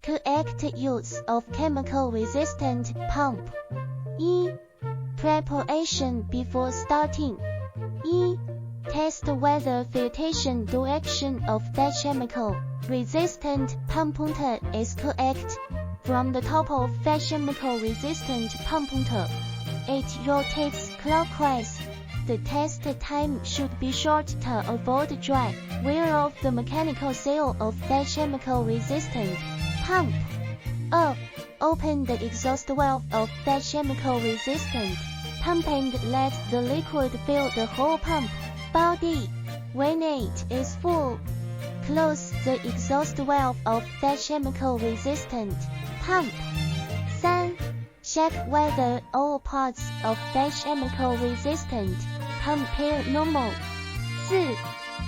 Correct use of chemical resistant pump. Preparation before starting. Test whether filtration direction of thechemical resistant pump is correct. From the top of thechemical resistant pump, it rotates clockwise. The test time should be short to avoid dry wear of the mechanical seal of thechemical resistant pump. Open the exhaust valve of thechemical resistant pump and let the liquid fill the whole pump body. When it is full, close the exhaust valve of thechemical resistant pump. 3. Check whether all parts of thechemical resistant pump are normal. 4.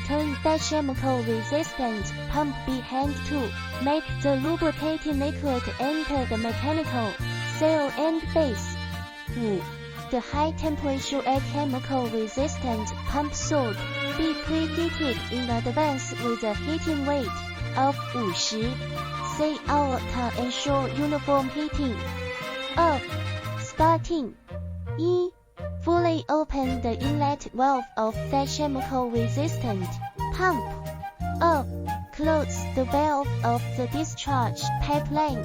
Turn thechemical resistant pump behind to make the lubricating liquid enter the mechanical seal and base. 5. The high temperature chemical resistant pump should be preheated in advance with a heating rate of 50 C/hour to ensure uniform heating. Starting. Fully open the inlet valve of thechemical resistant pump. Close the valve of the discharge pipeline.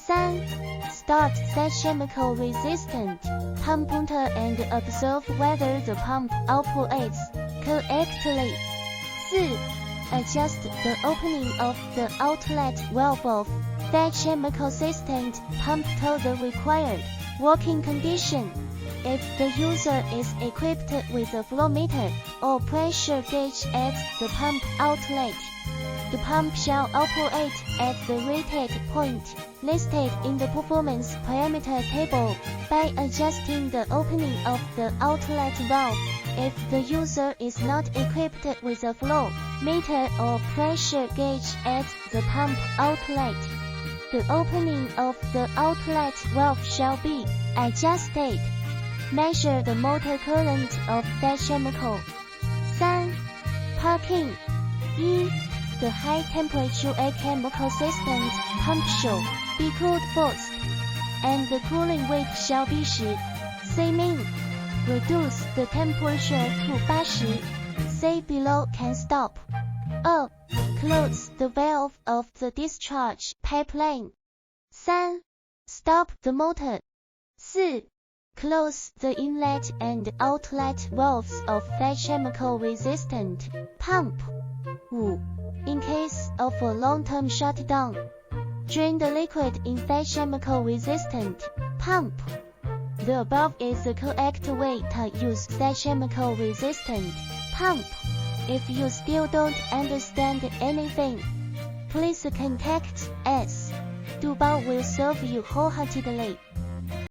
3. Start thechemical resistant pump and observe whether the pump operates correctly. 4. Adjust the opening of the outlet valve of thechemical resistant pump to the required working condition. If the user is equipped with a flow meter or pressure gauge at the pump outlet, the pump shall operate at the rated point listed in the performance parameter table by adjusting the opening of the outlet valve. If the user is not equipped with a flow meter or pressure gauge at the pump outlet, the opening of the outlet valve shall be adjusted. Measure the motor current of thechemical. 3. Parking. The high temperature chemical resistant pump should be cooled first, and the cooling rate shall be 10 C-min. Reduce the temperature to 80 C below can stop. Close the valve of the discharge pipeline. 3. Stop the motor. 4. Close the inlet and outlet valves of thechemical resistant pump. 5. In case of a long-term shutdown, drain the liquid in thechemical resistant pump. The above is the correct way to use thechemical resistant pump. If you still don't understand anything, please contact us. Dubao will serve you wholeheartedly.